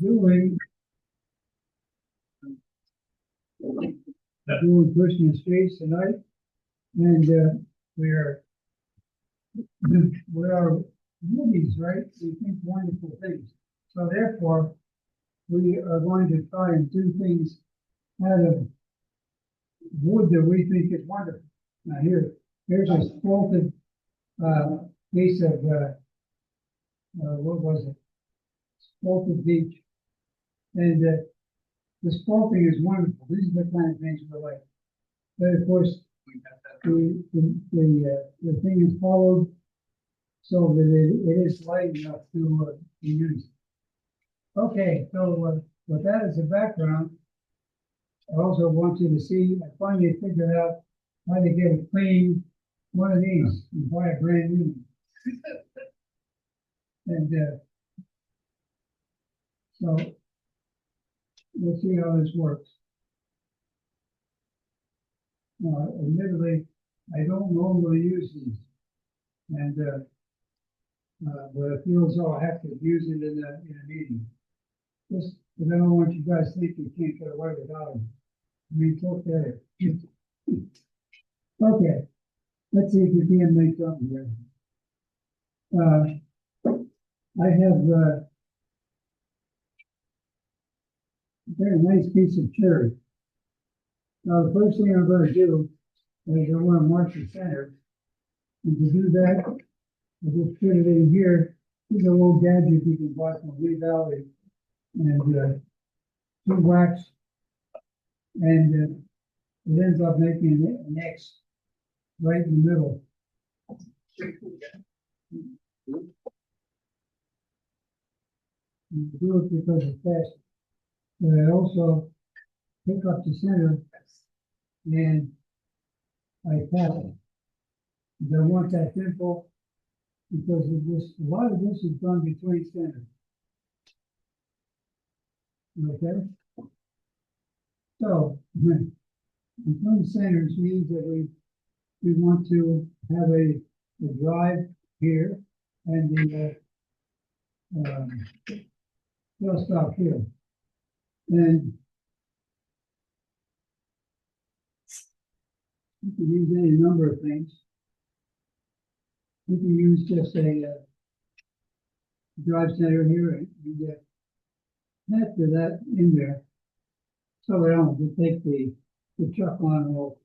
doing Christmas trees tonight, and we are movies, right? We think wonderful things. So therefore, we are going to try and do things out of wood that we think is wonderful. Now here's a spalted piece of what was it? Spalted beech, and the spalting is wonderful. These are the kind of things we like. But of course, the thing is followed so that it is light enough to be used. Okay, so with that as a background, I also want you to see, I finally figured out how to get a clean one of these and buy a brand new one. And so we'll see how this works. Now, admittedly, I don't normally use these, and but I feel as though I have to use it in a meeting. Just because I don't want you guys to think you can't get away without them. I mean, talk there. Okay, let's see if we can make something here. I have a very nice piece of cherry. Now, the first thing I'm going to do is I want to mark the center. And to do that, I just put it in here. Here's a little gadget you can buy from Lee Valley. And two wax. And it ends up making an X right in the middle. And I do it because it's fast. But I also pick up the center and I tap it. I want that dimple because of this, a lot of this is done between centers. Okay? So, between centers means that we want to have a drive here and the tail stop here. And you can use any number of things. You can use just a drive center here and you get half of that in there. So I don't take the chuck on off.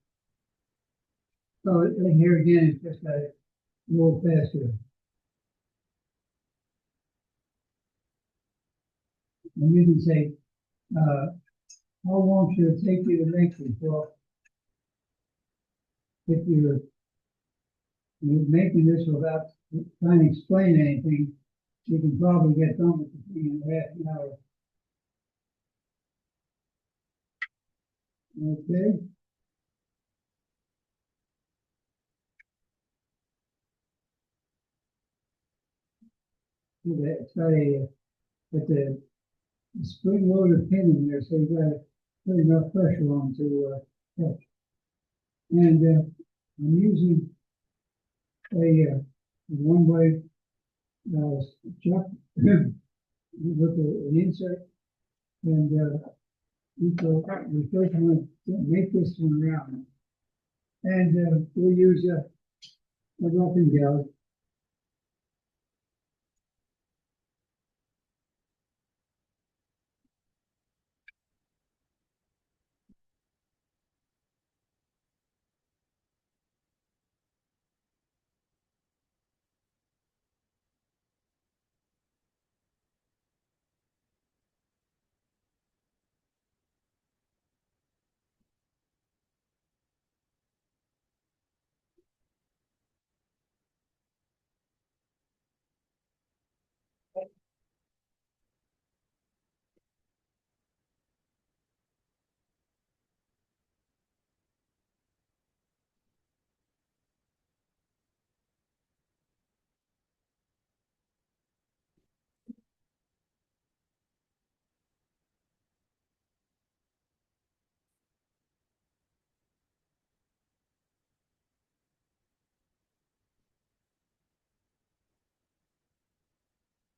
So here again, it's just a little faster. And you can say, how long should it take you to make this? Well, if you're making this without trying to explain anything, you can probably get done with the thing in half an hour. Okay. It's got a spring-loaded pin in there, so you got to put enough pressure on to catch. And I'm using a one-way chuck with an insert, and we first want to make this one round, and we'll use a roughing gouge.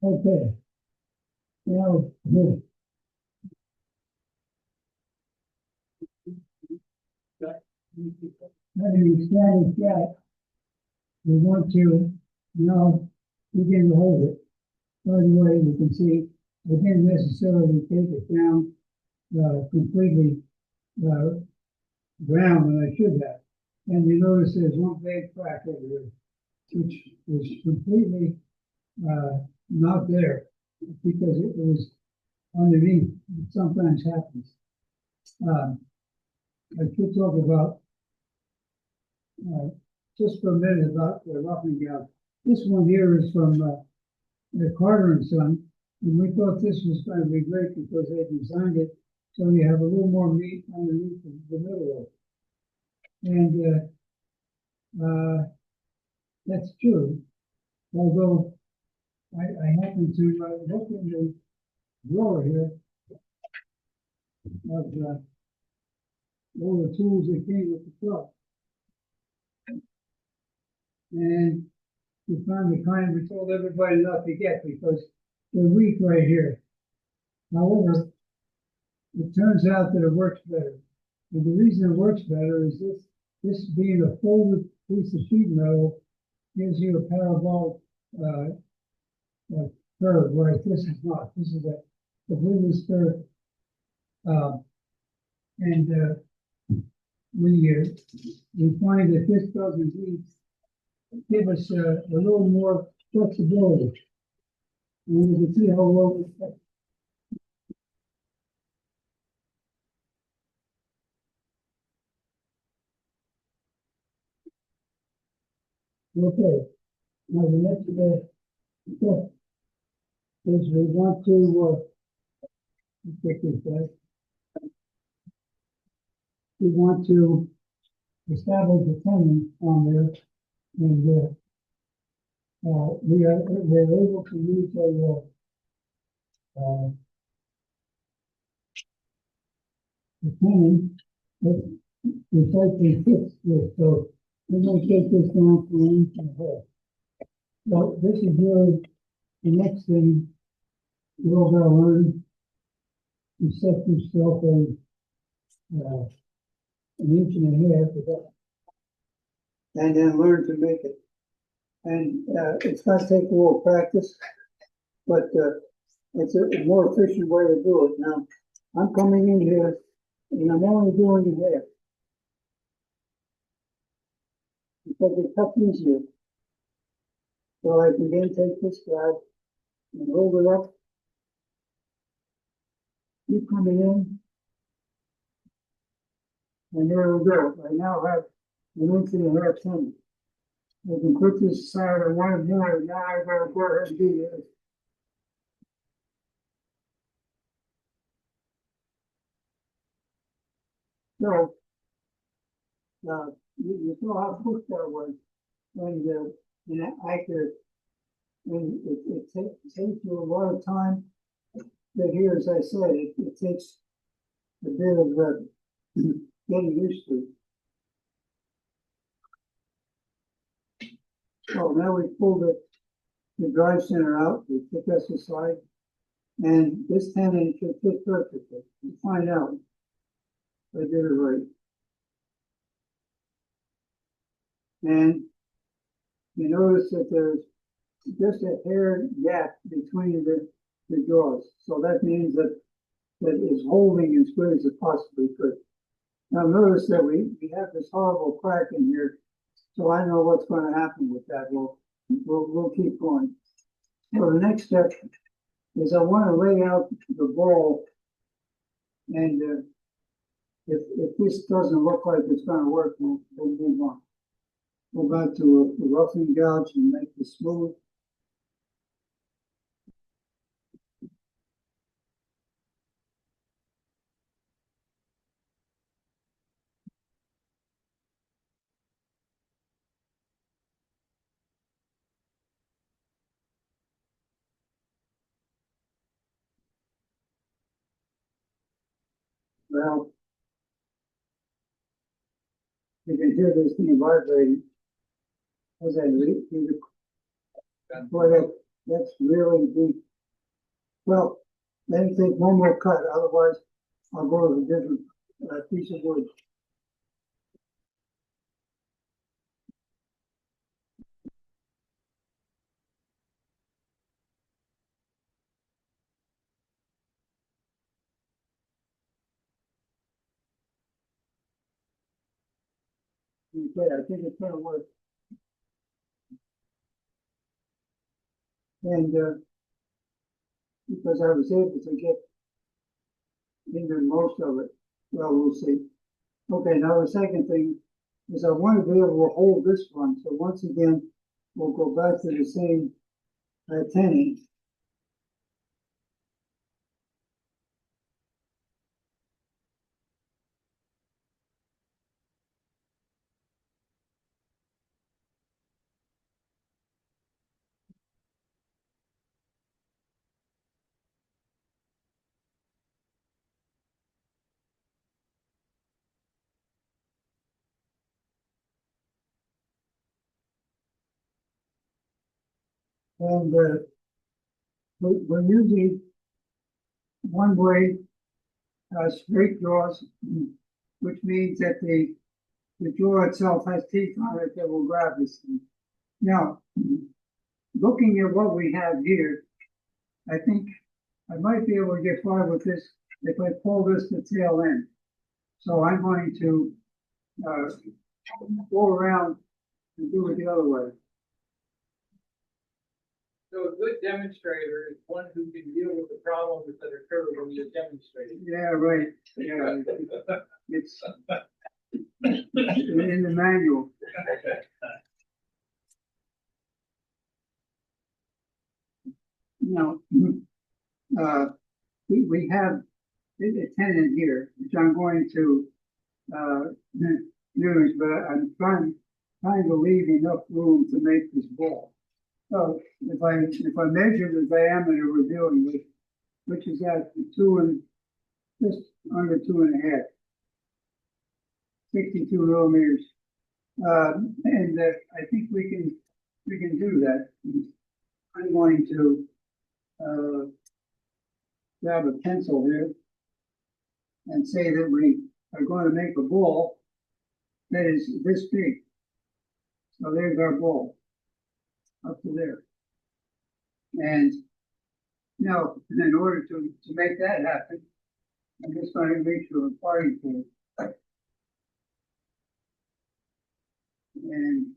Okay. Now, having established that, we want to now begin to hold it. By the way, you can see I didn't necessarily take it down completely round than I should have. And you notice there's one big crack over here, which was completely not there because it was underneath. It sometimes happens. I should talk about just for a minute about the roughing gout. This one here is from Carter and Son, and we thought this was going to be great because they designed it so you have a little more meat underneath the middle of it. And that's true, although I happen to look in the drawer here of all the tools that came with the truck. And you find the kind we told everybody not to get because they're weak right here. However, it turns out that it works better. And the reason it works better is this being a folded piece of sheet metal gives you a parabolic curve, whereas this is not. This is a completely spherical. And we find that this doesn't give us a little more flexibility. And you can see how well this fits. Okay, now the next step is we want to get this back. We want to establish a tenon on there, and we're able to use a tenon that precisely fits this. So we're going to take this down for an inch and a half. So this is really the next thing you're going to learn. You set yourself an inch and a half of that, and then learn to make it. And it's going to take a little practice, but it's a more efficient way to do it. Now, I'm coming in here, and I'm only doing half because it cuts easier. So I can then take this guy and hold it up. Keep coming in. And there we go. I now have an inch and a half tenon. I can put this aside. I wanted more, and now I gotta go ahead and do this. So, you saw how quick that was, and accurate. And it takes you a lot of time. But here, as I said, it takes a bit of getting used to. So now we pull the drive center out, we put this aside, and this tenon should fit perfectly. You find out if I did it right. And you notice that there's just a hair gap between the jaws. So that means that it's holding as good as it possibly could. Now notice that we have this horrible crack in here, so I know what's going to happen with that. We'll keep going. So the next step is I want to lay out the ball, and if this doesn't look like it's going to work, we'll move on. Go back to a roughing gouge and make it smooth. Well, you can hear this thing vibrating as I read through the. Boy, that's really deep. Well, let me take one more cut, otherwise I'll go to a different piece of wood. Okay, I think it's gonna work. And, because I was able to get into most of it, well, we'll see. Okay, now the second thing is I want to be able to hold this one. So once again, we'll go back to the same 10 inch. And we're using one way straight jaws, which means that the jaw itself has teeth on it that will grab this thing. Now, looking at what we have here, I think I might be able to get far with this if I pull this to tail end. So I'm going to go around and do it the other way. So a good demonstrator is one who can deal with the problems that occur when you're demonstrating. Yeah, right. Yeah, it's in the manual. Now, we have a tenant here, which I'm going to use, but I'm trying to leave enough room to make this ball. So if I measure the diameter we're dealing with, which is at just under 2.5, 62 millimeters, and I think we can do that. I'm going to grab a pencil here and say that we are going to make a ball that is this big. So there's our ball up to there. And now, in order to make that happen, I'm just going to reach to a parting point. And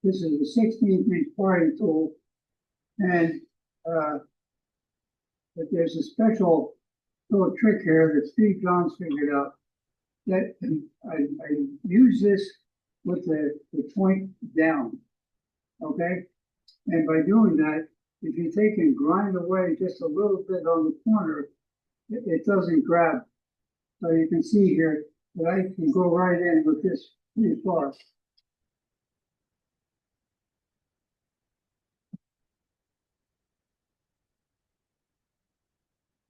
this is a 16-inch parting tool. And but there's a special little trick here that Steve Johns figured out, that I use this with the point down, okay? And by doing that, if you take and grind away just a little bit on the corner, it doesn't grab. So you can see here that I can go right in with this pretty far.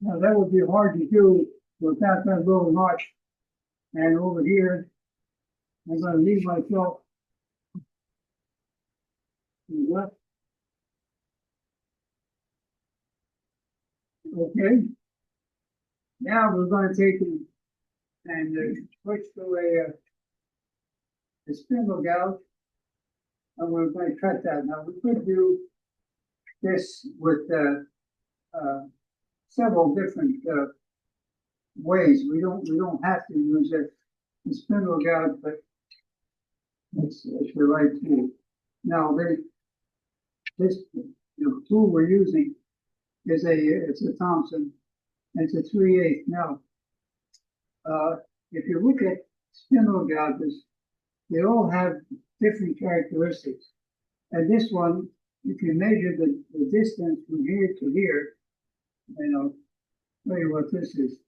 Now that would be hard to do without that little notch. And over here, I'm going to leave myself. Okay. Now we're going to take and switch to a spindle gouge, and we're going to cut that. Now we could do this with several different ways. We don't have to use the spindle gouge, but it's the right tool. Now this tool we're using is it's a Thompson, and it's a 3/8. Now, if you look at spindle gouges, they all have different characteristics. And this one, if you measure the distance from here to here, and I'll tell you what this is.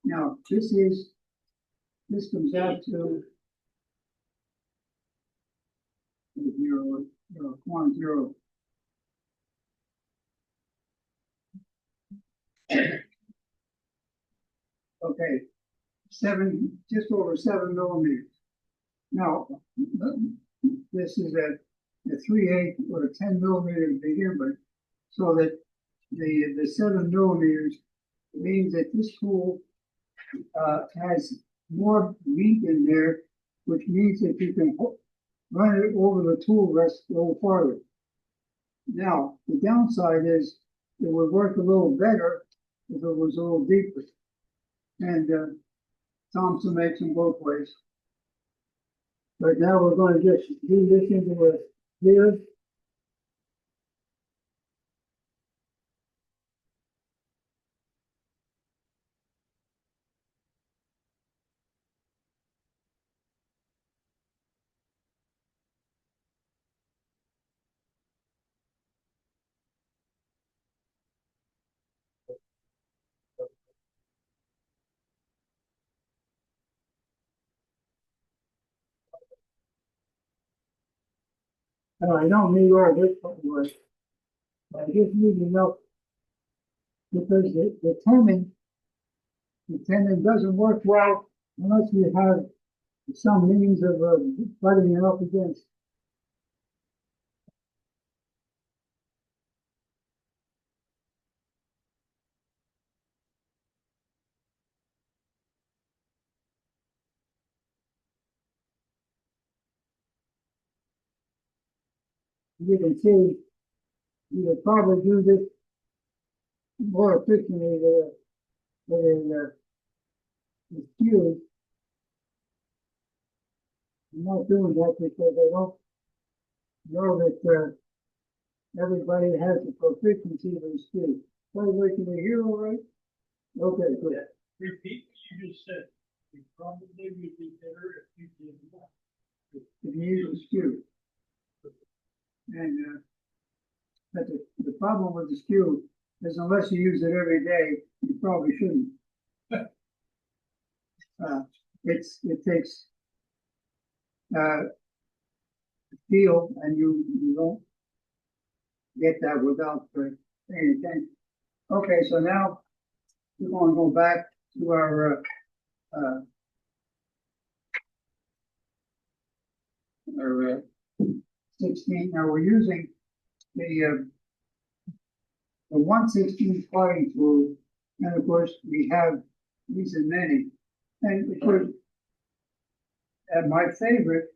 Now, this comes out to 0.0. Okay, just over 7 millimeters. Now, this is a 3/8 or a 10 millimeters to begin with, so that the 7 millimeters means that this tool has more meat in there, which means that you can run it over the tool rest a little farther. Now, the downside is it would work a little better if it was a little deeper. And, Thompson makes them both ways. But now we're gonna just do this into a here. I don't need all this work. I just need enough because the tendon doesn't work well unless you have some means of butting it up against. You can see, you could probably do this more efficiently with a skew. I'm not doing that because I don't know that everybody has the proficiency of a skew. By the way, can you hear all right? Okay, good. Repeat what you just said. You probably would be better if you did not. If you use a skew. And but the problem with the skew is unless you use it every day, you probably shouldn't. It takes feel, and you don't get that without paying attention. Okay, so now we're going to go back to our 16. Now we're using the 1/16 parting tool, and of course we have these in many. And of course, my favorite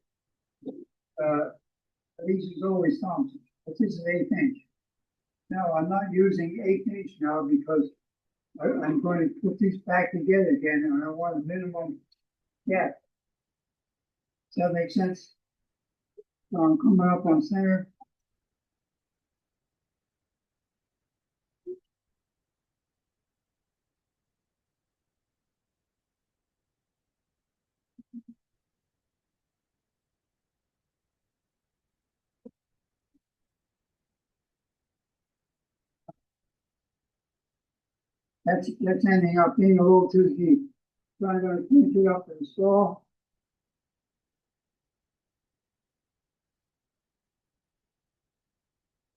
these is always Thompson, but this is 1/8 inch. Now I'm not using 1/8 inch now because I'm going to put these back together again, and I want a minimum gap. Does that make sense? So I'm coming up on center. That's ending up being a little too deep. So I'm going to pinch it up and saw.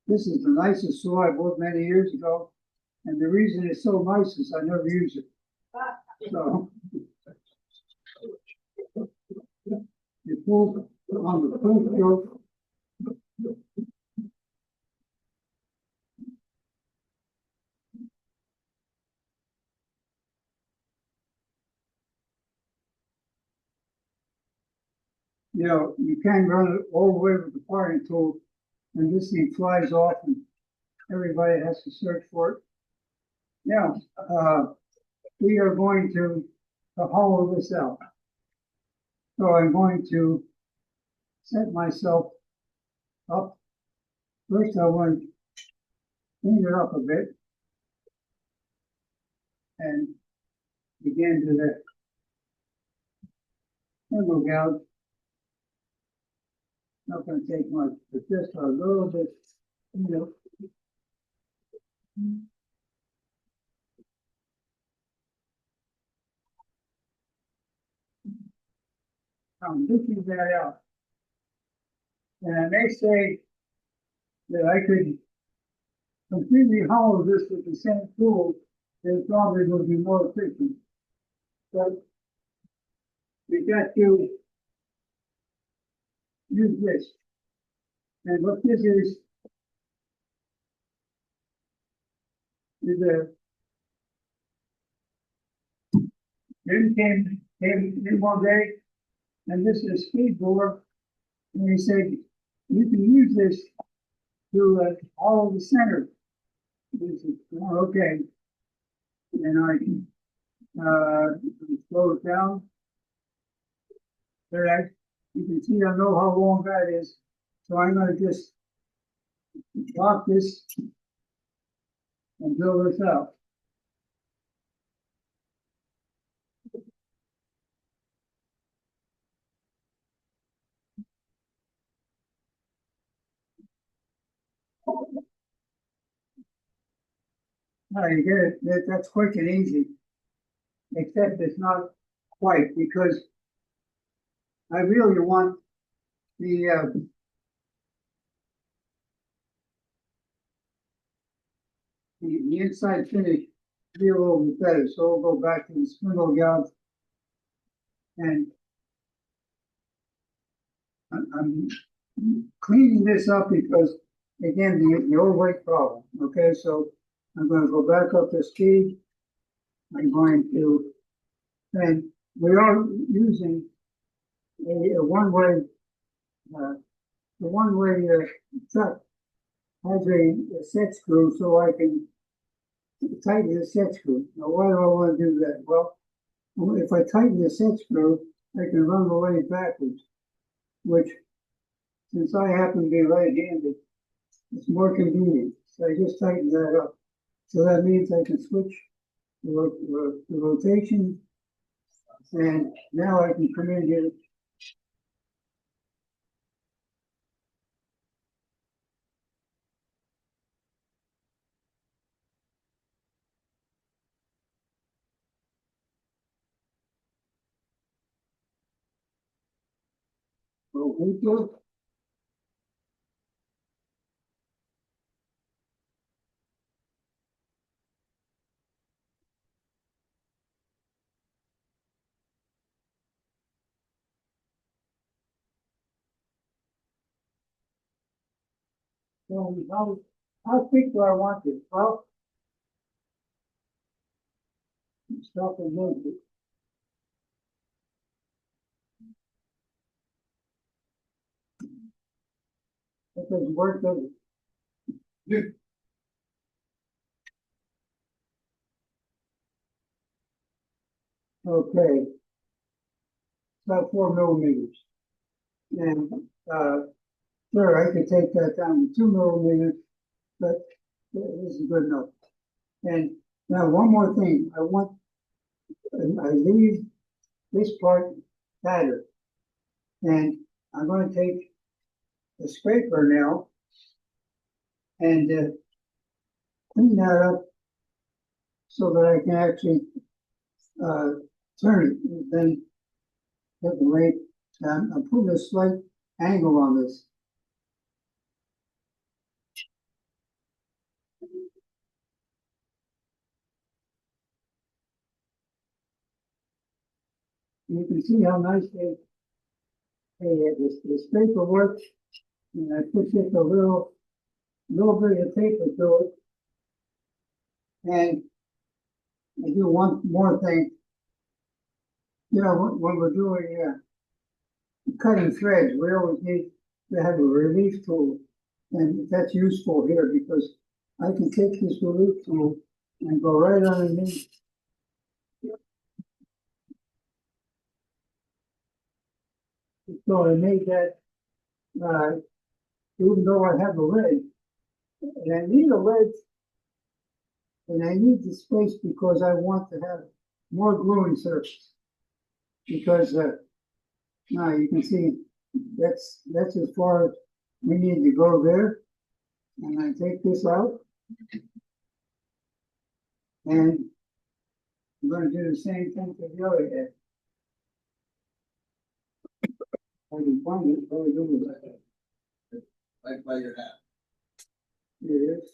This is the nicest saw I bought many years ago, and the reason it's so nice is I never use it. So you pull on the full stroke. You know, you can run it all the way with the parting tool, and this thing flies off, and everybody has to search for it. Now, we are going to hollow this out. So I'm going to set myself up. First, I want to clean it up a bit and begin to the thimble gouge. Not going to take much, but just a little bit, you know. I'm looking that out. And I may say that I could completely hollow this with the same tool, it probably would be more efficient. But we got to use this. And what this is a Jim came in one day, and this is a speed bore, and he said, you can use this to hollow the center. This is okay. And I slow it down. There, you can see I know how long that is, so I'm gonna just lock this and drill this out. Now you get it, that's quick and easy, except it's not quite, because I really want the inside finish to be a little bit better, so we'll go back to the spindle gouge, and I'm cleaning this up because, again, the overweight problem, okay, so I'm gonna go back up to speed. I'm going to, and we are using a one-way, the one-way truck has a set screw, so I can tighten the set screw. Now, why do I want to do that? Well, if I tighten the set screw, I can run the lathe backwards, which, since I happen to be right-handed, it's more convenient. So I just tighten that up. So that means I can switch the rotation, and now I can come in here. So how thick do I want this? Well, stop and move it. That doesn't work, does it? Okay. About 4 millimeters. And sure, I could take that down to 2 millimeters, but this is good enough. And now one more thing, I leave this part fatter, and I'm going to take a scraper now and clean that up so that I can actually turn it, and then get the weight. I'm putting a slight angle on this. You can see how nice the scraper works. And I put just a little bit of tape to it. And I do one more thing. You know, when we're doing cutting threads, we always need to have a relief tool. And that's useful here because I can take this relief tool and go right underneath. So I made that, even though I have a ledge, and I need a ledge, and I need the space because I want to have more gluing surface. Because now you can see that's as far as we need to go there. And I take this out, and I'm going to do the same thing to the other head. I can find it, what do we do with that? Right by your hat. Here it is.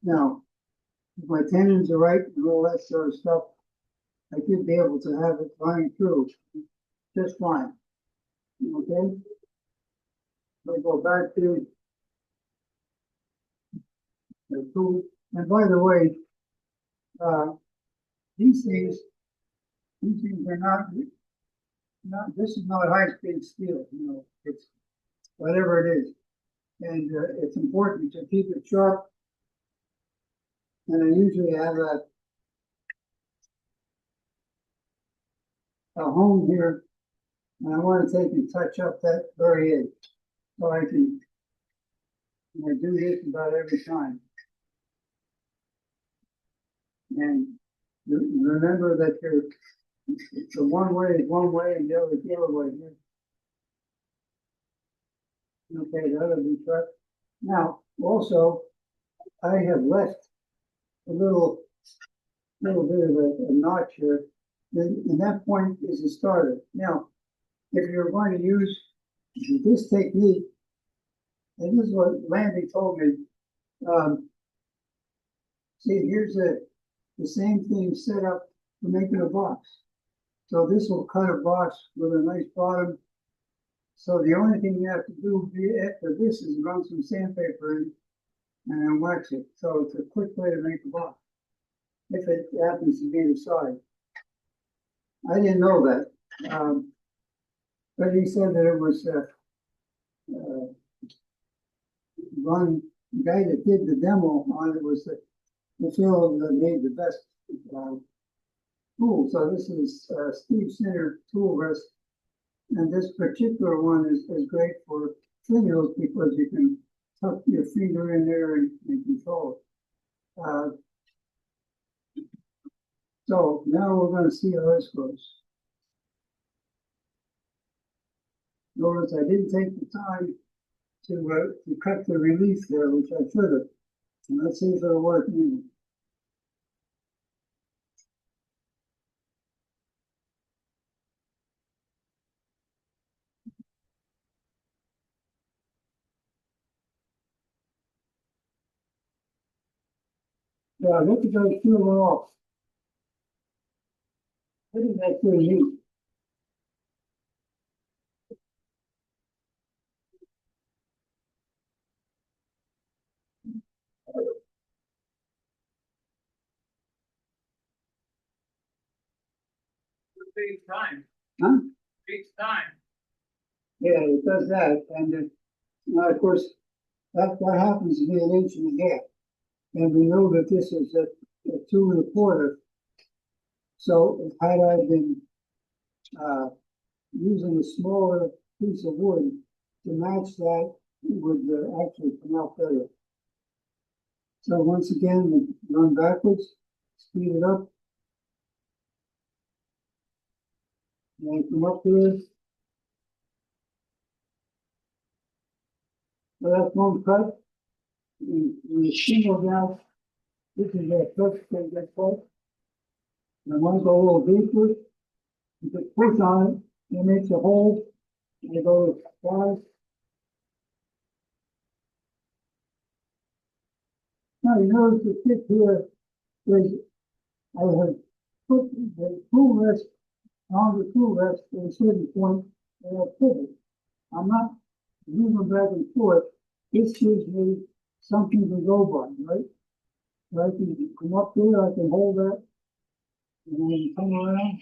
Now, if my tendons are right and all that sort of stuff, I should be able to have it running through just fine. Okay? I go back to the tool. And by the way, these things are not not, this is not high-speed steel, it's whatever it is. And it's important to keep it sharp. And I usually have a hone here, and I want to take and touch up that very edge. So I do this about every time. And remember that the one way is one way and the other is the other way. Okay, that'll be correct. Now, also, I have left a little bit of a notch here. And that point is a starter. Now, if you're going to use this technique, and this is what Landy told me, see, here's the same thing set up for making a box. So this will cut a box with a nice bottom. So the only thing you have to do after this is run some sandpaper in and then wax it. So it's a quick way to make a box, if it happens to be the side. I didn't know that, but he said that it was one guy that did the demo on it was the fellow that made the best tool. So this is Steve Center tool rest, and this particular one is great for fingers because you can tuck your finger in there and control it. So now we're going to see how this goes. Notice I didn't take the time to cut the relief there, which I should have. And let's see if it'll work anyway. Yeah, look at those peeling off. Look at that feel neat. It takes time. Huh? It takes time. Yeah, it does that. And now, of course, that happens to be an inch and a half. And we know that this is a 2 1/4. So had I been using a smaller piece of wood to match that, it would actually come out better. So once again, we run backwards, speed it up, and come up here. So that's one cut. We single down. This is a first thing that's called. And once go a little deeper, you just push on it, it makes a hole, and it goes 5. Now you notice the tip here is I have put the tool rest on the tool rest at a certain point and I'll pivot. I'm not moving back and forth. This gives me something to go by, right? So I can come up here, I can hold that, and then come around.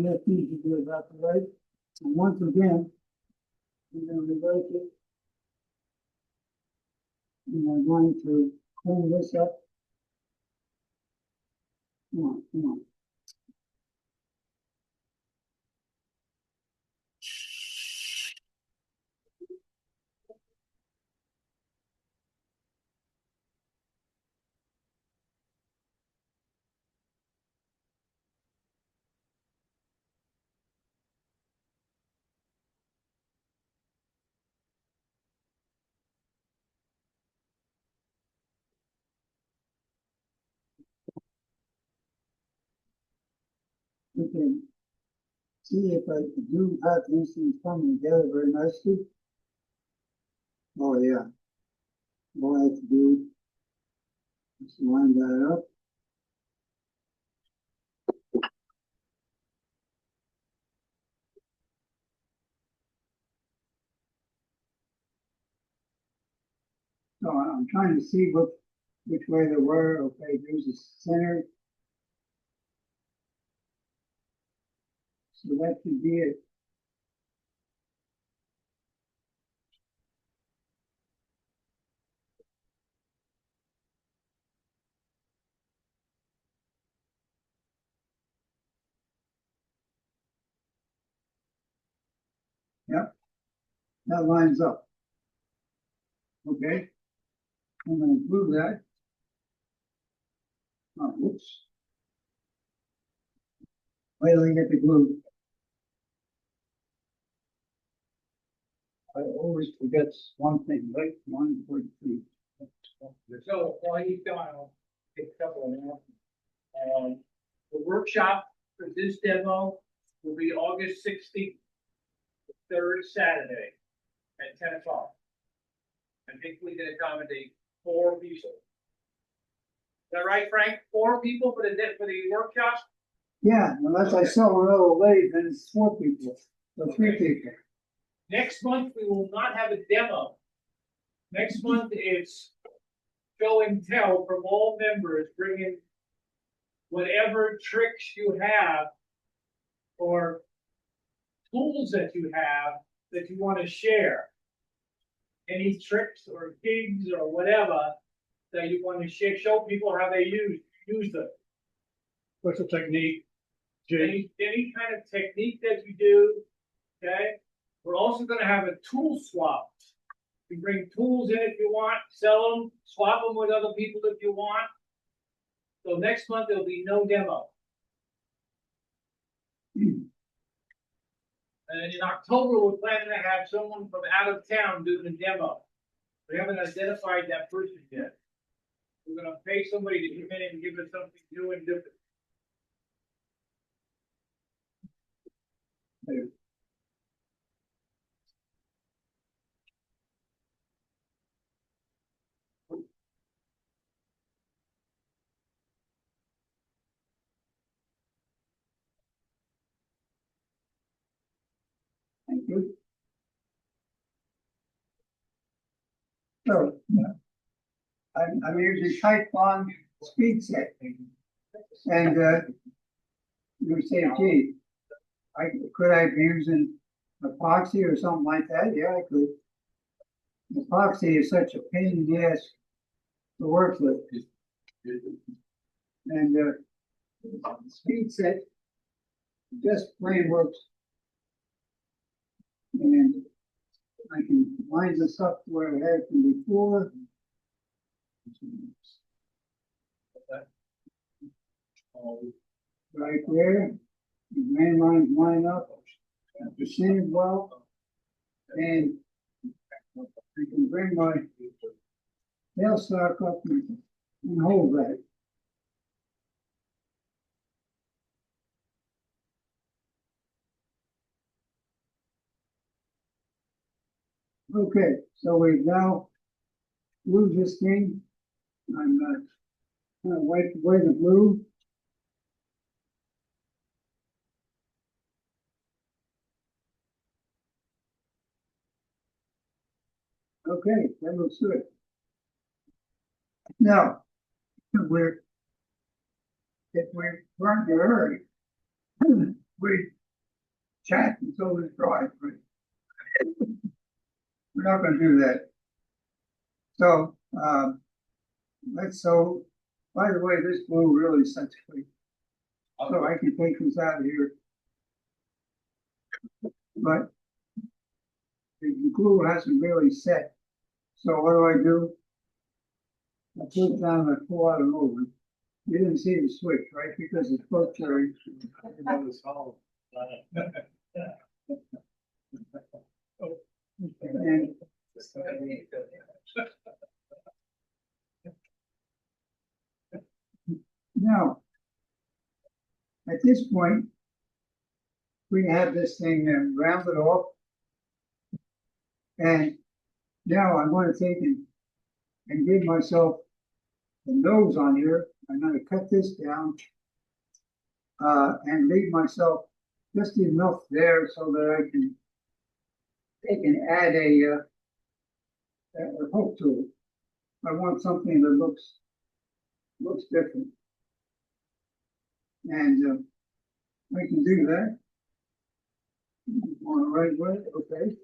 That's easy to do about the right. And once again, I'm going to reverse it. And I'm going to clean this up. Come on, come on. You can see if I do have these things coming together very nicely. Oh yeah. All I have to do is line that up. I'm trying to see which way they were. Okay, there's the center. So that should be it. Yep, that lines up. Okay, I'm going to glue that. Oh, whoops. Wait till I get the glue. I always forget one thing, right? 1.3. So while he's gone, I'll take a couple of minutes. The workshop for this demo will be August 16th, the third Saturday at 10 o'clock. I think we can accommodate 4 people. Is that right, Frank? 4 people for the workshop? Yeah, unless I sell another lathe, then it's 4 people, or 3 people. Next month, we will not have a demo. Next month is show and tell from all members, bring in whatever tricks you have or tools that you have that you want to share. Any tricks or gigs or whatever that you want to share, show people how they use them. What's the technique? Any kind of technique that you do, okay? We're also gonna have a tool swap. You bring tools in if you want, sell them, swap them with other people if you want. So next month, there'll be no demo. And in October, we're planning to have someone from out of town doing a demo. We haven't identified that person yet. We're gonna pay somebody to come in and give us something new and different. Thank you. So, I'm using type bond speed set. And you say, gee, could I be using epoxy or something like that? Yeah, I could. Epoxy is such a pain in the ass to work with. And speed set just plain works. And I can line this up where I had from before. Right there, the main lines line up, the percentage well, and I can bring my tailstock up and hold that. Okay, so we've now glued this thing. I'm gonna wipe away the glue. Okay, that looks good. Now, if we're trying to hurry, we chat until it's dry. We're not going to do that. So, so, by the way, this glue really sets free. So I can take this out of here. But the glue hasn't really set. So what do? I put it down and pull out and over. You didn't see the switch, right? Because it's both cherries. And now, at this point, we have this thing rounded off. And now I'm going to take and give myself the nose on here. I'm going to cut this down and leave myself just enough there so that I can take and add a hook to it. I want something that looks different. And I can do that. On the right way, okay.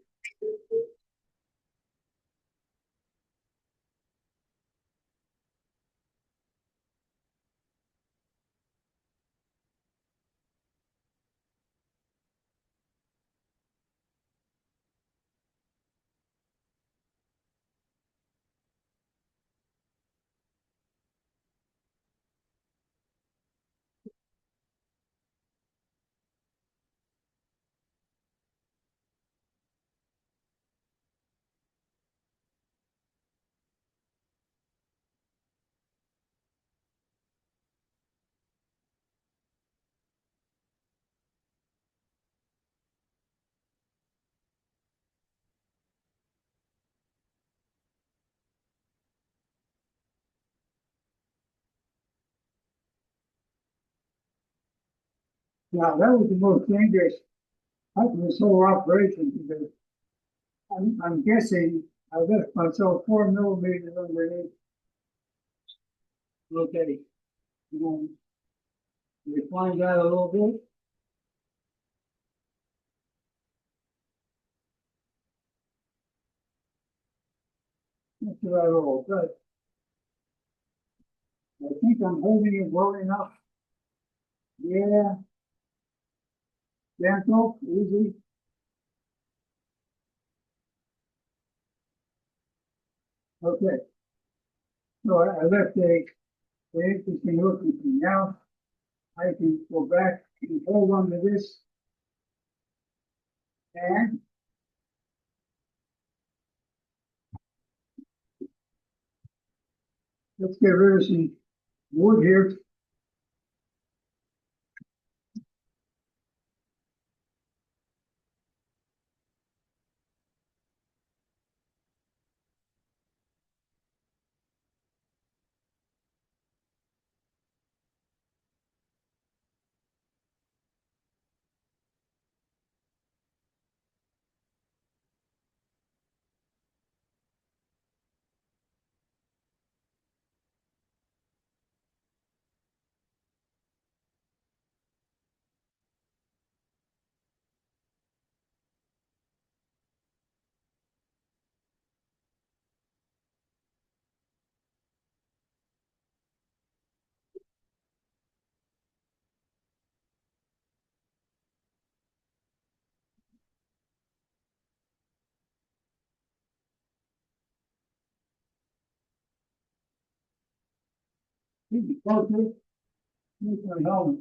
Now, that was the most dangerous part of this whole operation because I'm guessing I left myself 4 millimeters underneath. Okay. And you find out a little bit. That's about all, but I think I'm holding it well enough. Yeah, gentle, easy. Okay. So I left a interesting looking thing. Now I can go back and hold on to this and let's get rid of some wood here. Closer. Here's my helmet.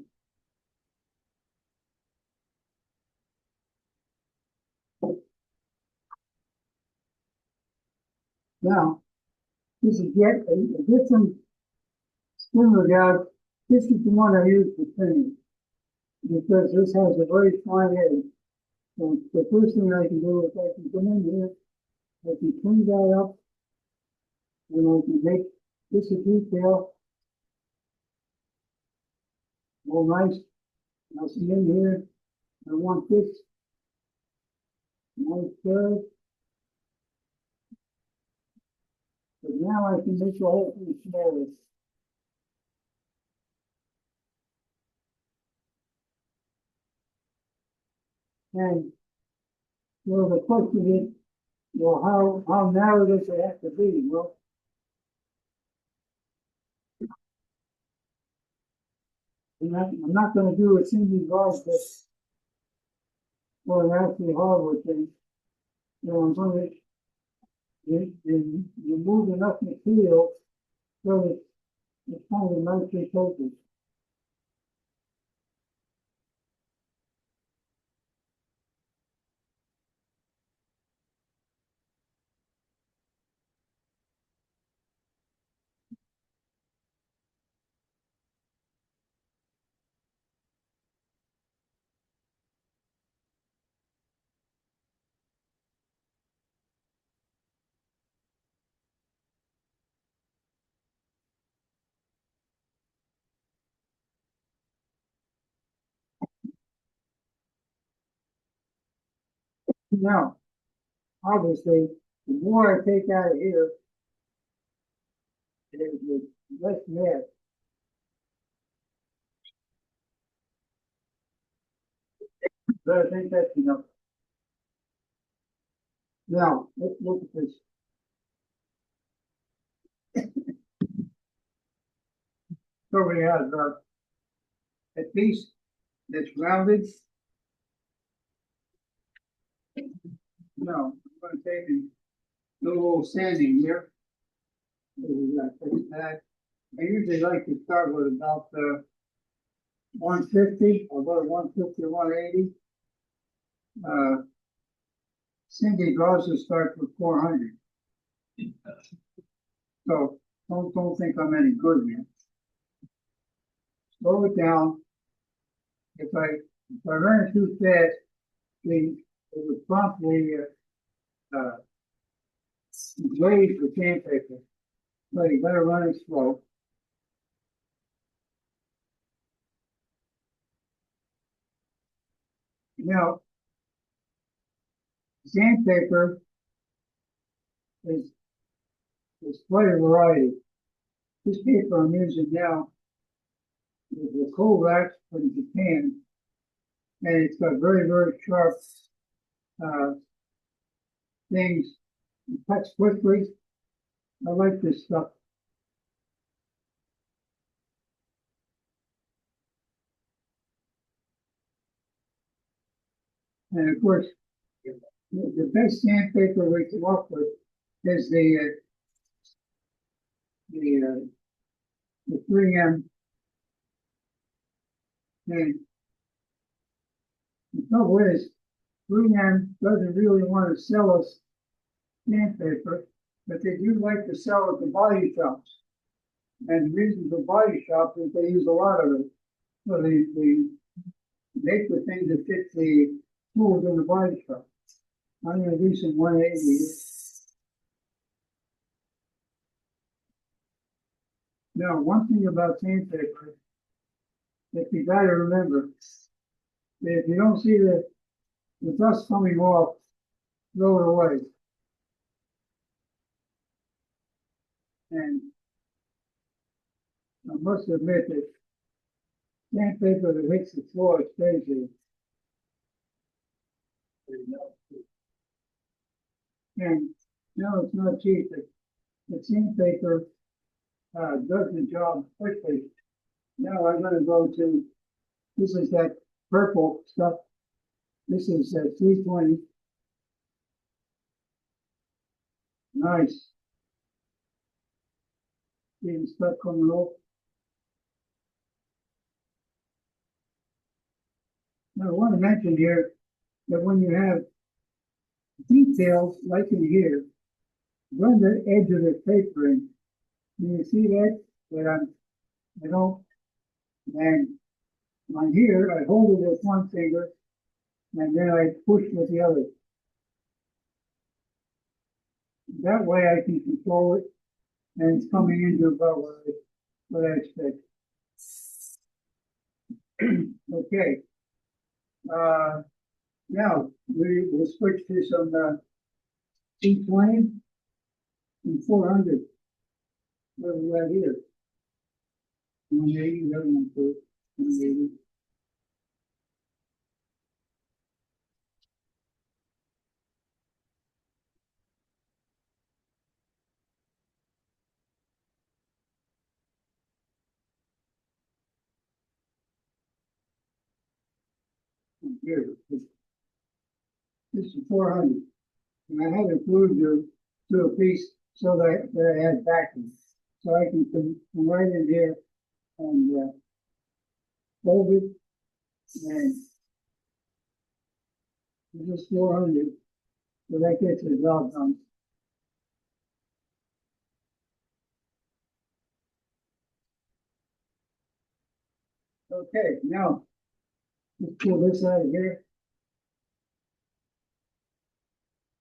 Now, this is yet a different spinner guide. This is the one I use for spinning because this has a very fine edge. So the first thing I can do is I can come in here, I can clean that up, and I can make this a detail. All nice. I'll see in here. I want this nice curve. But now I can make the whole thing smaller. And the question is, how narrow does it have to be? Well, I'm not going to do a single guard this for an actually hardwood thing. I'm going to remove enough material so that it's kind of nicely coated. Now, obviously, the more I take out of here, There's less lead. But I think that's enough. Now, let's look at this. So we have a piece that's rounded. Now, I'm going to take and do a little sanding here. So we got that. I usually like to start with about 150, about 150, 180. Cindy draws to start with 400. So don't think I'm any good here. Slow it down. If I run it too fast, it would promptly glaze the sandpaper. So you gotta run it slow. Now, sandpaper is quite a variety. This paper I'm using now is the Kovacs from Japan, and it's got very, very sharp things. It cuts quickly. I like this stuff. And of course, the best sandpaper we come up with is the 3M. And the trouble is, 3M doesn't really want to sell us sandpaper, but they do like to sell it to body shops. And the reason for body shops is they use a lot of it. So they make the things that fit the tools in the body shop. I'm going to do some 180. Now, one thing about sandpaper that you got to remember, that if you don't see the dust coming off, throw it away. And I must admit that sandpaper that hits the floor stays there. And no, it's not cheap. The sandpaper does the job quickly. Now I'm going to go to, this is that purple stuff. This is 320. Nice. See the stuff coming off. Now I want to mention here that when you have details like in here, run the edge of the paper in. Can you see that? That I don't, and on here, I hold it with one finger, and then I push with the other. That way I can control it, and it's coming into about what I expect. Okay. Now, we'll switch to some T20 and 400. What we got here? 180, 180. Here, this is 400. And I had it glued to a piece so that I had backing. So I can come right in here and fold it, and this is 400. So that gets the job done. Okay, now let's pull this out of here.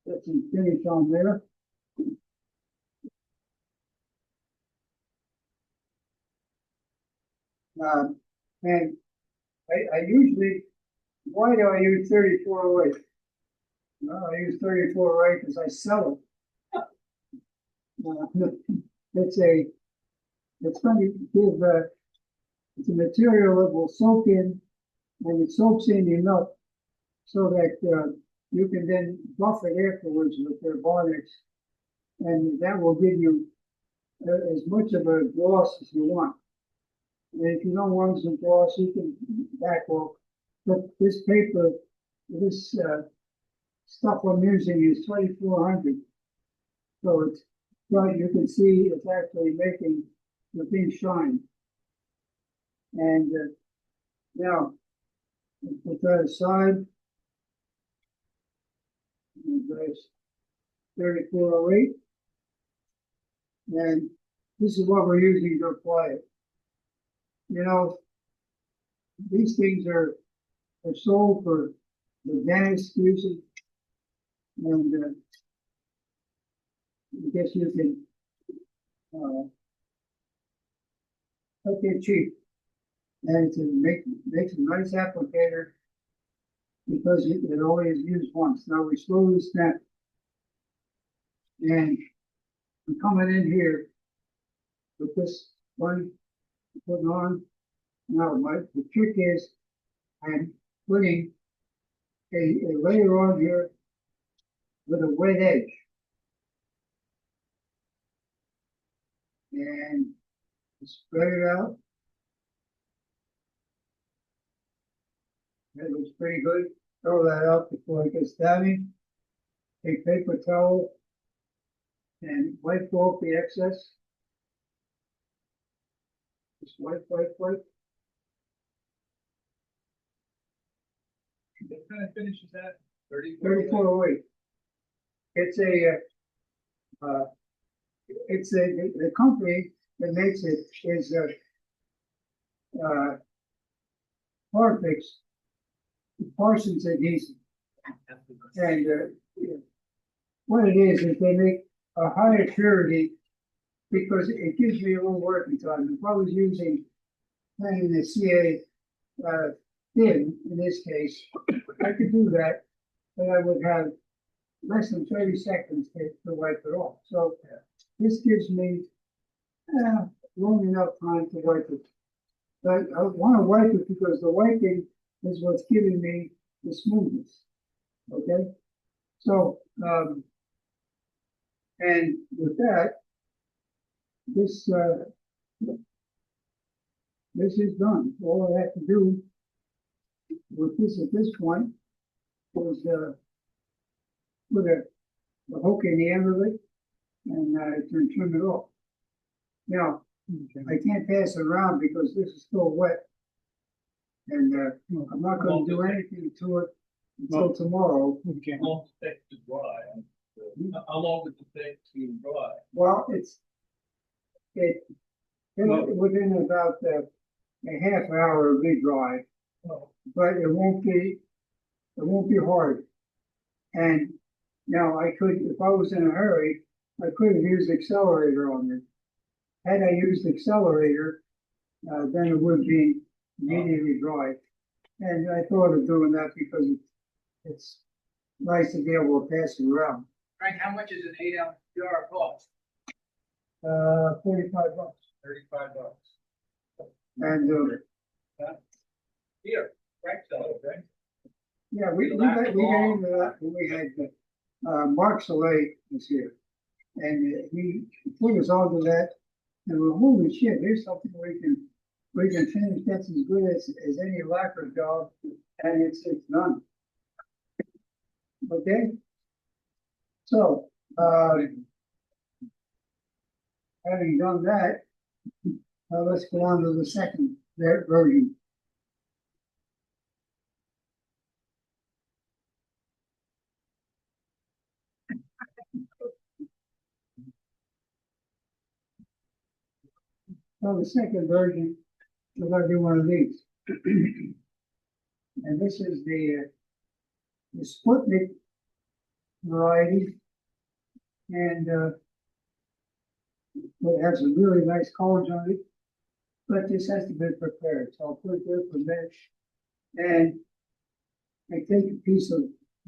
Get some finish on there. And I usually, why do I use 3408? Well, I use 3408 because I sell it. It's a it's going to give, it's a material that will soak in, and it soaks in enough so that, you can then buff it afterwards with their varnish. And that will give you as much of a gloss as you want. And if you don't want some gloss, you can back off. But this paper, this stuff I'm using is 2400. So it's, well, you can see it's actually making the thing shine. And now, put that aside. And there's 3408. And this is what we're using to apply it. You know, these things are sold for the dentist using, and I guess you can okay, cheap, and to makes a nice applicator because it only is used once. Now we slowly snap, and I'm coming in here with this one putting on. Now the trick is I'm putting a layer on here with a wet edge. And spread it out. That looks pretty good. Throw that out before it gets downy. Take paper towel and wipe off the excess. Just wipe. What kind of finish is that? 3408. It's the company that makes it is Harfix, Parsons Adhesive. And what it is they make a higher purity because it gives me a little working time. If I was using the CA thin in this case, I could do that, but I would have less than 30 seconds to wipe it off. So this gives me long enough time to wipe it. But I want to wipe it because the wiping is what's giving me the smoothness. Okay? So, and with that, this is done. All I have to do with this at this point is put a hook in the end of it and trim it off. Now, I can't pass it around because this is still wet. And I'm not going to do anything to it until tomorrow. How long does it take to dry? How long does it take to dry? Well, within about a half hour it'll be dry, but it won't be hard. And now I could, if I was in a hurry, I could have used accelerator on it. Had I used accelerator, then it would be immediately dry. And I thought of doing that because it's nice to be able to pass it around. Frank, how much is an 8-ounce jar cost? $45. $35. And Here, Frank sells it, right? yeah, we got into that when we had Mark Soleil was here, and he put us onto that, and we're holy shit. Here's something we can finish that's as good as any lacquer job, and it's done. Okay, so having done that, let's go on to the second version. So the second version, we're going to do one of these. And this is the Sputnik variety. And it has a really nice colors on it. But this has to be prepared. So I'll put it there for mesh. And I take a piece of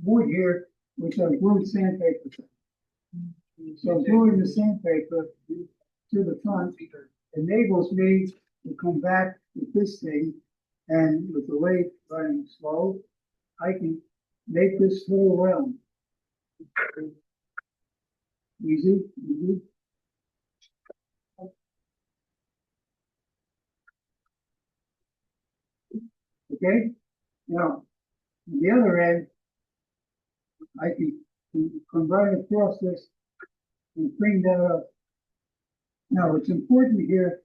wood here, which I've glued sandpaper. So gluing the sandpaper to the front enables me to come back with this thing, and with the lathe running slow, I can make this whole round. Easy, easy. Okay, now, on the other end, I can come right across this and bring that up. Now, it's important here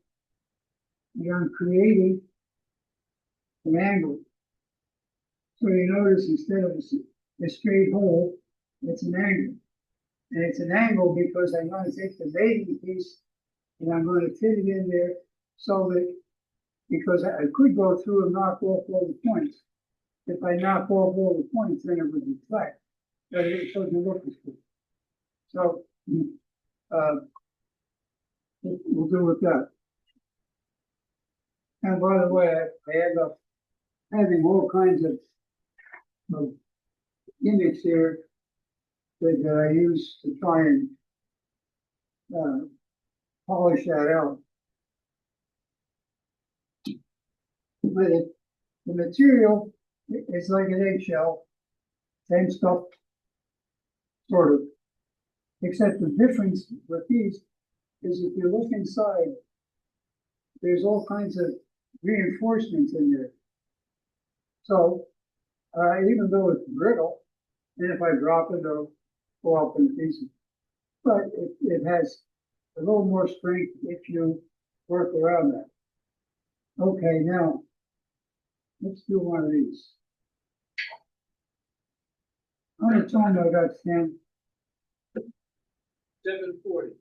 that I'm creating an angle. So you notice instead of a straight hole, it's an angle. And it's an angle because I'm going to take the mating piece and I'm going to fit it in there so that, because I could go through and knock off all the points. If I knock off all the points, then it would be flat. But it doesn't look as good. So, we'll do with that. And by the way, I end up having all kinds of gimmicks here that I use to try and polish that out. But the material is like an eggshell, same stuff, sort of. Except the difference with these is if you look inside, there's all kinds of reinforcements in there. So even though it's brittle, and if I drop it, it'll go up in pieces. But it has a little more strength if you work around that. Okay, now let's do one of these. How much time I got, Stan? 7:40.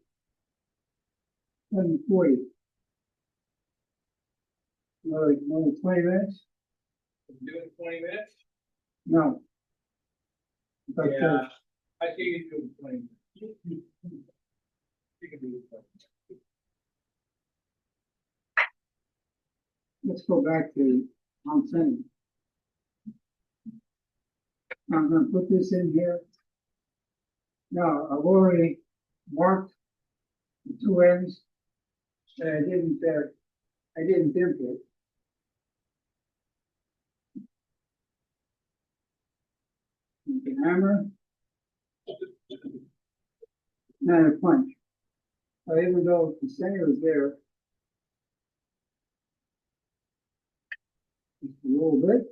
7:40. Another 20 minutes? Doing 20 minutes? No. But, Yeah, I think you can do 20 minutes. You can do it. let's go back to Montana. I'm going to put this in here. Now, I've already marked the two ends, and I didn't dimp it. With the hammer and a punch. So even though the center is there, just a little bit.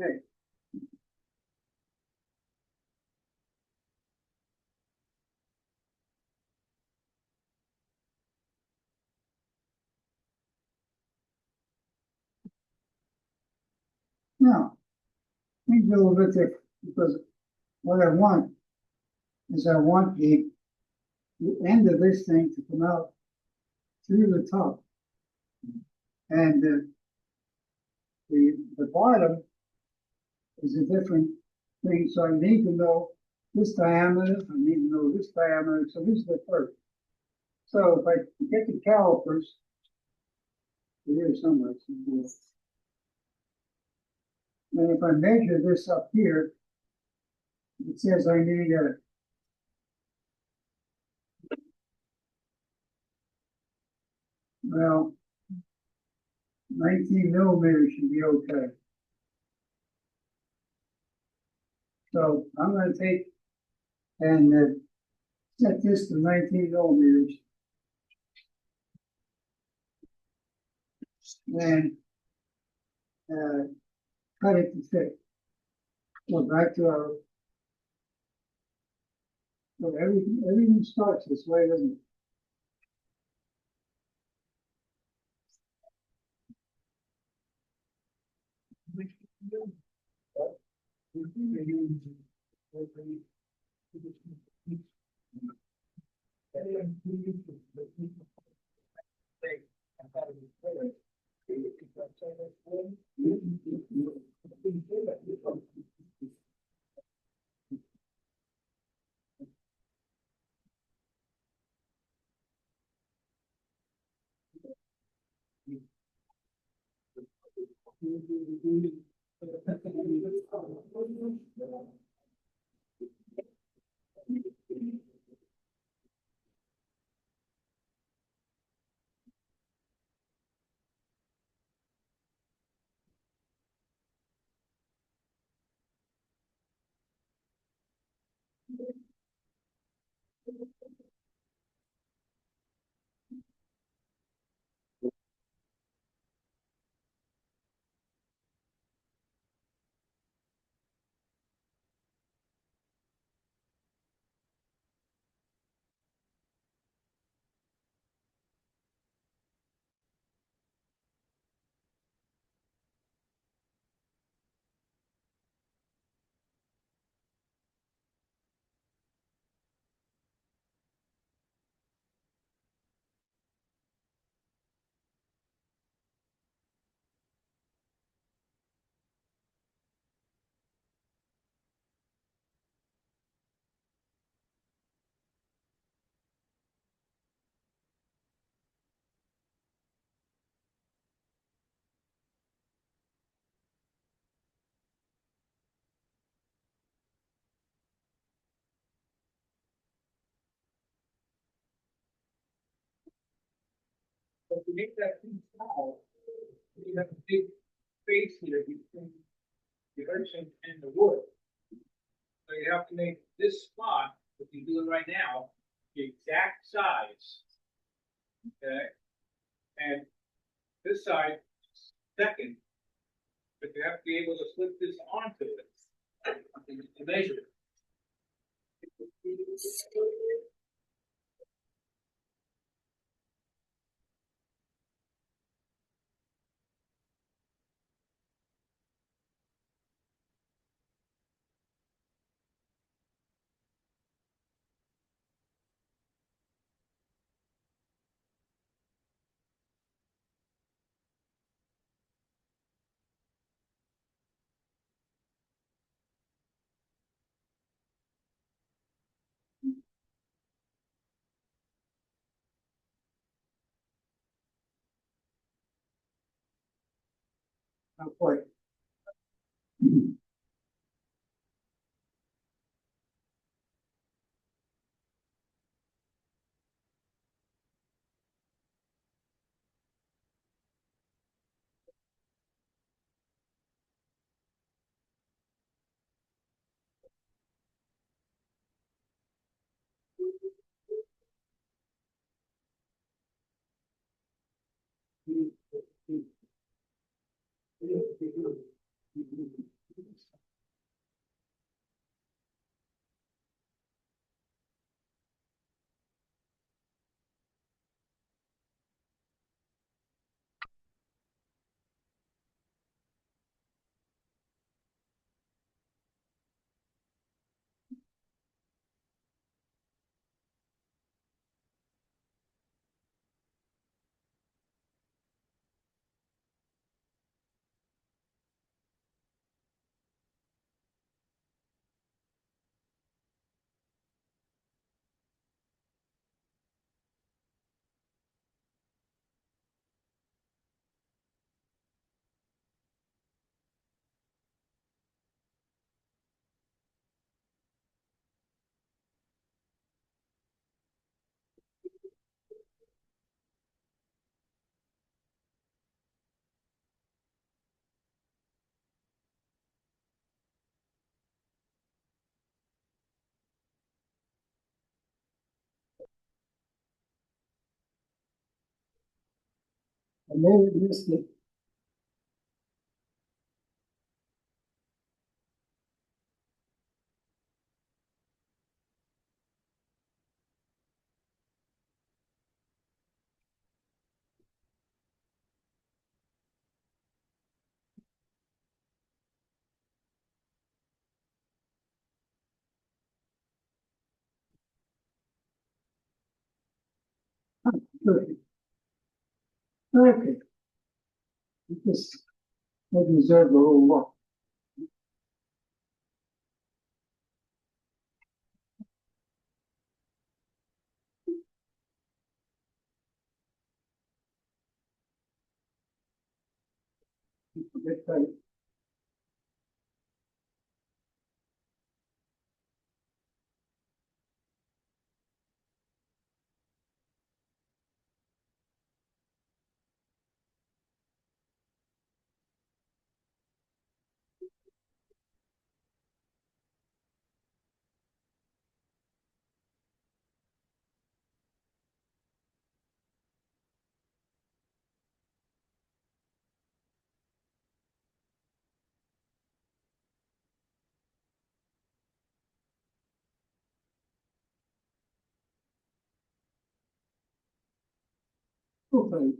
Okay. Now, things are a little bit different because what I want is I want the end of this thing to come out through the top. And the bottom is a different thing, so I need to know this diameter, I need to know this diameter, so this is the first. So if I get the calipers, here somewhere, and if I measure this up here, it says I need a well, 19 millimeters should be okay. So I'm going to take and set this to 19 millimeters. And cut it to fit. So back to our, so everything starts this way, doesn't it? But to make that too small, you have a big space here between the urchin and the wood. So you have to make this spot, what you're doing right now, the exact size. Okay? And this side, second, but you have to be able to slip this onto it to measure it. Not quite. I may have missed it. Perfect. Okay. This may deserve a little work. Get tight. Okay.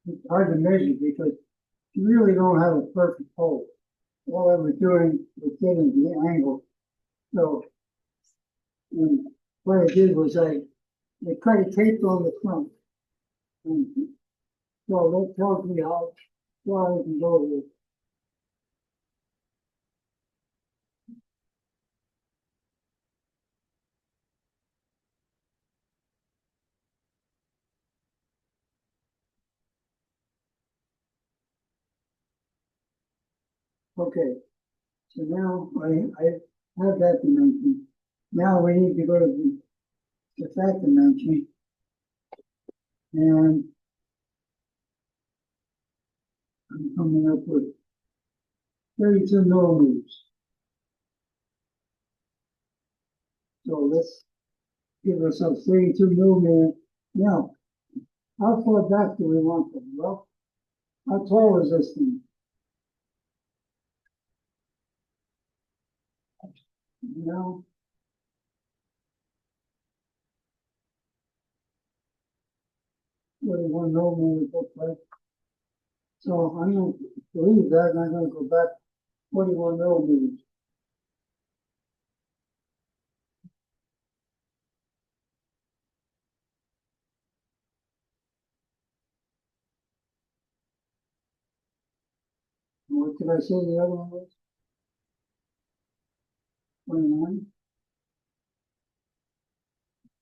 It's hard to measure because you really don't have a perfect hole. All I was doing was getting the angle. So, and what I did was I cut a tape on the front. And so that tells me how far I can go with it. Okay, so now I have that dimension. Now we need to go to the fat dimension. And I'm coming up with 32 millimeters. So let's give ourselves 32 millimeters. Now, how far back do we want them? Well, how tall is this thing? You know, 41 millimeters looks like. So I'm going to leave that and I'm going to go back 41 millimeters. And what did I say the other one was? 29?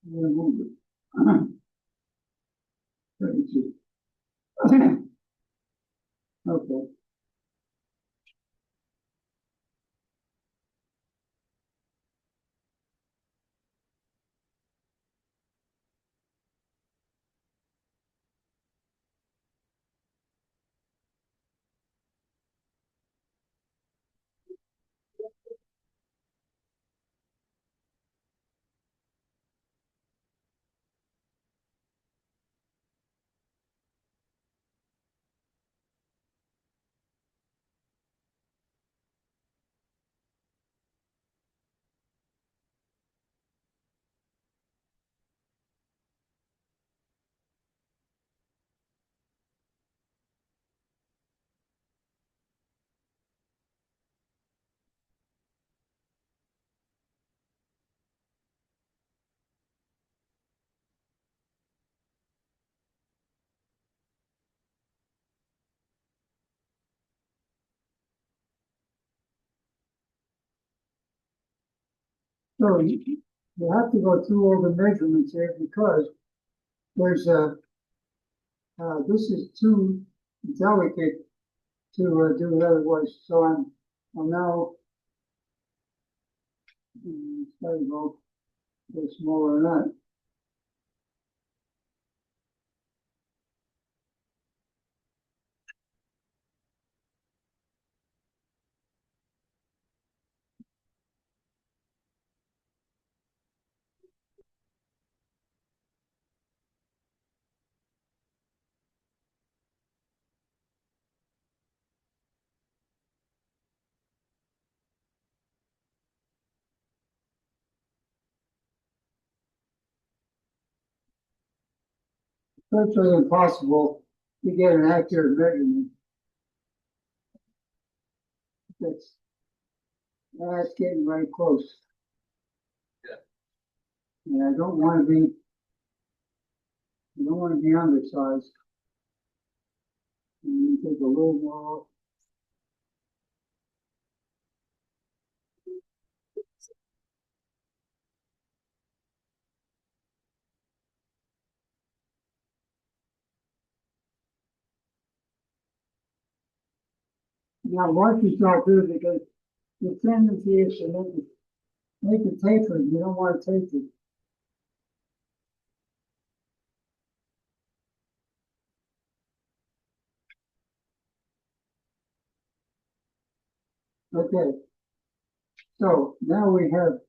I'm going to move it. 32. Okay. So you have to go through all the measurements here because there's this is too delicate to do it otherwise. So I'm now try to go a bit smaller than that. Virtually impossible to get an accurate measurement. That's getting very close. Yeah. And I don't want to be undersized. And you take a little more off. Now, once you start doing it, because the tendency is to make it tapered. You don't want to tape it. Okay. So now we have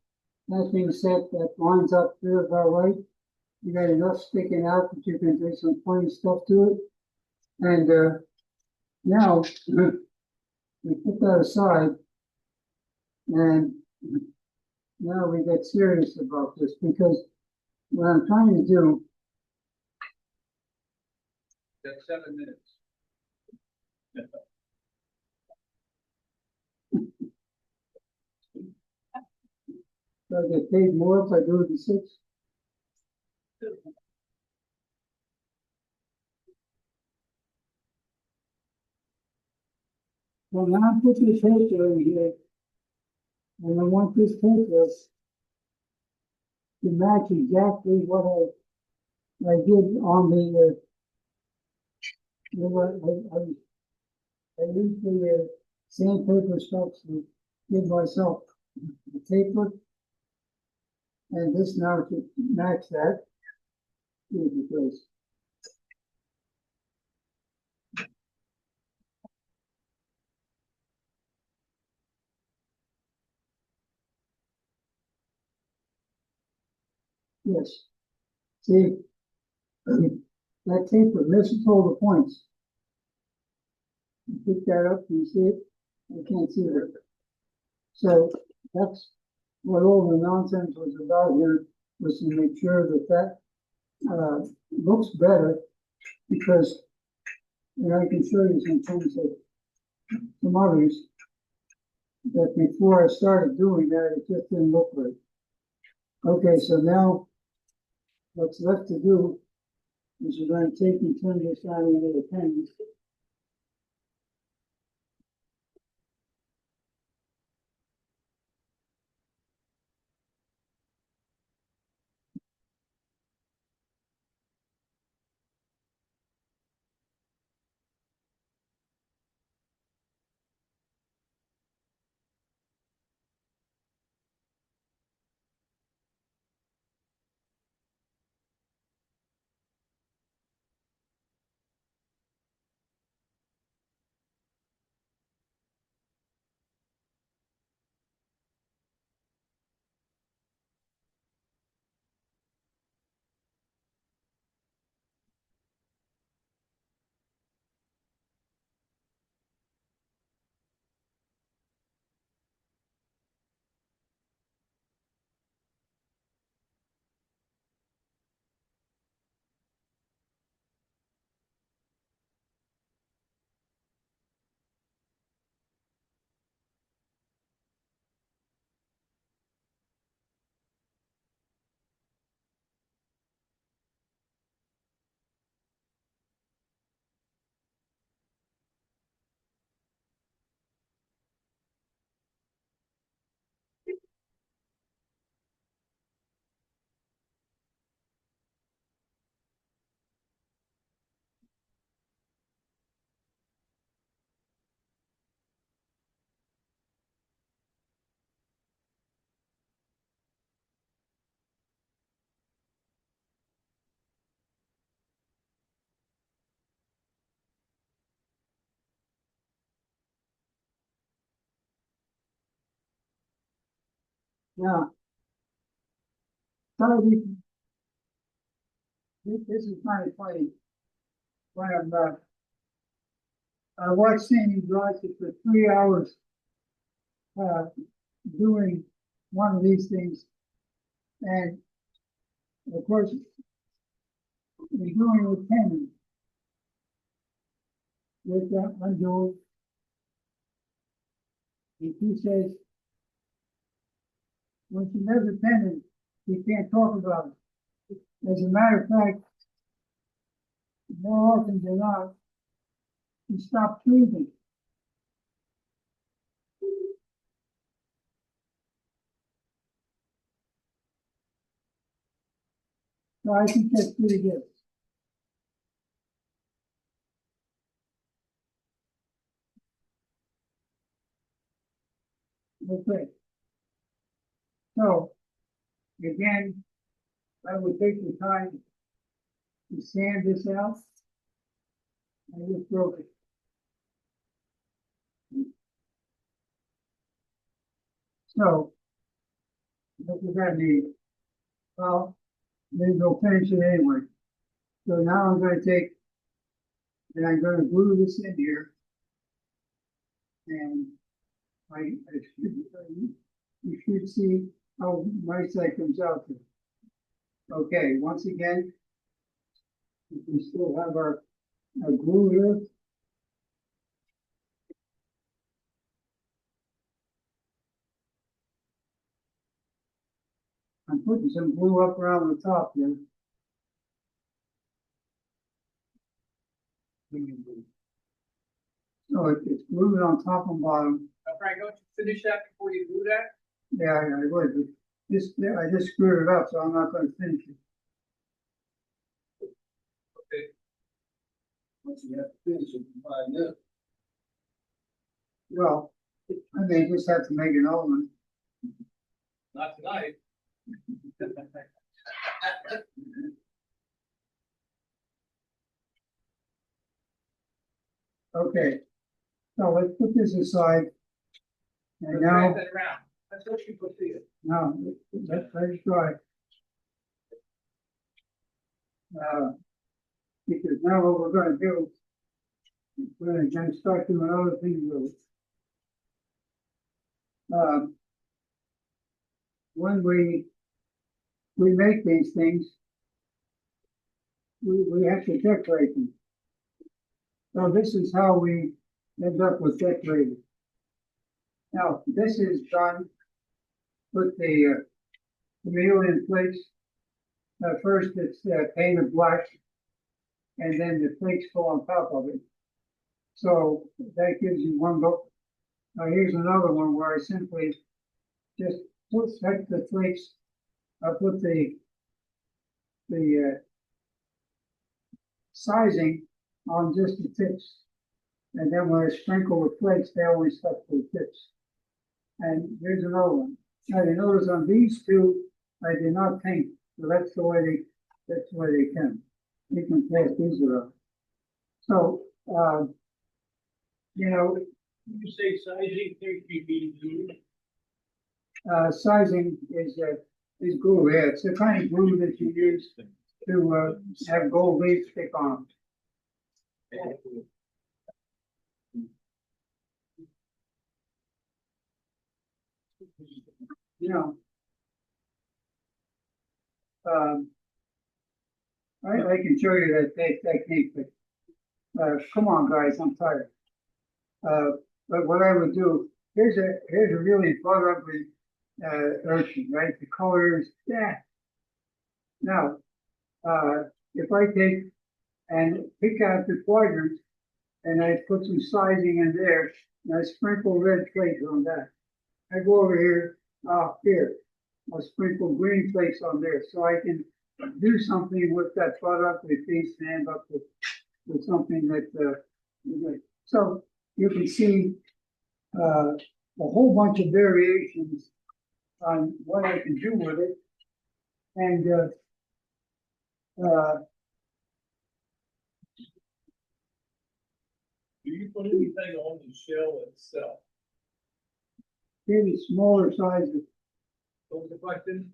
that thing set that lines up there about right. You got enough sticking out that you can do some funny stuff to it. And now we put that aside, and now we get serious about this because what I'm trying to do, That's 7 minutes. do I get paid more if I do it in 6? Well, now I put this paper in here, and I want this paper to match exactly what I did on the, you know, I used the sandpaper stuff to give myself the paper, and this now to match that. Here's the place. Yes. See, that taper misses all the points. You pick that up, you see it? I can't see it. So that's what all the nonsense was about here, was to make sure that looks better, because, and I can show you some things that some others, that before I started doing that, it just didn't look right. Okay, so now what's left to do is we're going to take and turn this on into the pen. Now, sorry, this is kind of funny. When I watched Sandy Rogers for 3 hours uh, doing one of these things, and of course, we're doing with pen with that undo. And he says, when she does a pen, you can't talk about it. As a matter of fact, more often than not, you stop breathing. So I think that's pretty good. Okay. So, again, I would take the time to sand this out. I just broke it. So, what does that mean? Well, maybe they'll finish it anyway. So now I'm going to take, and I'm going to glue this in here. And I should, you should see how nice that comes out. Okay, once again, we still have our glue here. I'm putting some glue up around the top here. So it's glued on top and bottom. Frank, don't you finish that before you do that? Yeah, I would. But I just screwed it up, so I'm not going to finish it. Okay. Once you have to finish it, find out. Well, I may just have to make another one. Not tonight. Okay, so let's put this aside. And now, Pass that around. That's what people see it. now let's try. Because now what we're going to do, we're going to start doing other things with it. When we make these things, we have to decorate them. So this is how we end up with decorating. Now, this is done with the chameleon flakes. First, it's painted black, and then the flakes go on top of it. So that gives you one look. Now, here's another one where I simply just take the flakes. I put the sizing on just the tips, and then when I sprinkle the flakes, they always stuck to the tips. And here's another one. Now you notice on these two, I did not paint, so that's the way they can. You can pass these around. So you know, You say sizing 30 feet. sizing is glue. Yeah, it's the kind of glue that you use to have gold leaf stick on. You know, I can show you that technique, but come on, guys, I'm tired. But what I would do, here's a really ugly urchin, right? The colors, yeah. Now, if I take and pick out the quadrants and I put some sizing in there, and I sprinkle red flakes on that. I go over here, here, I'll sprinkle green flakes on there, so I can do something with that product with piece and end up with something that, so you can see a whole bunch of variations on what I can do with it. And Do you put anything on the shell itself? maybe smaller sizes. What was the question?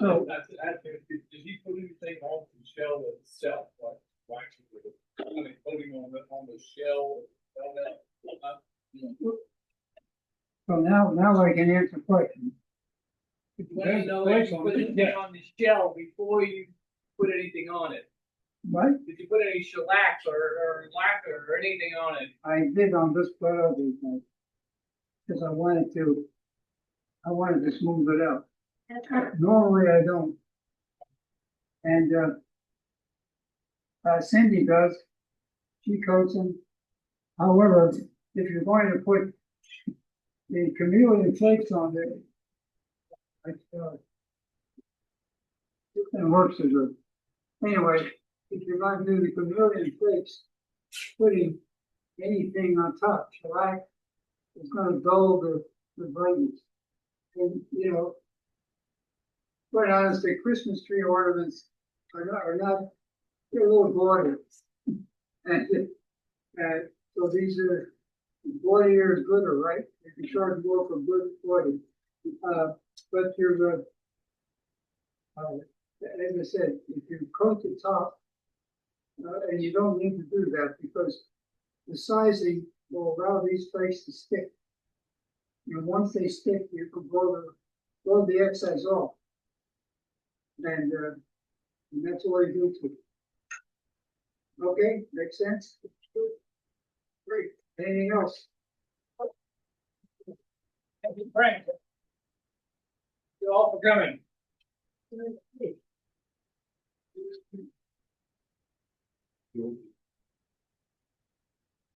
So- Did he put anything on the shell itself, like waxing with it? I mean, putting on the shell, So now I can answer questions. You want to know if you put anything on the shell before you put anything on it. What? Did you put any shellac or lacquer or anything on it? I did on this product because I wanted to smooth it out. Normally I don't. And Cindy does. She coats them. However, if you're going to put the chameleon flakes on there, it works so good. Anyway, if you're going to do the chameleon flakes, putting anything on top, shellac, it's going to dull the brightness. And you know, quite honestly, Christmas tree ornaments are not they're a little gaudy. And so these are gaudier is gooder, right? You can charge more for good gaudy. But you're as I said, if you coat the top, and you don't need to do that because the sizing will allow these flakes to stick. And once they stick, you can blow the excess off. And that's all I do too. Okay, makes sense? Great. Anything else? Thank you, Frank. You all for coming. You'll-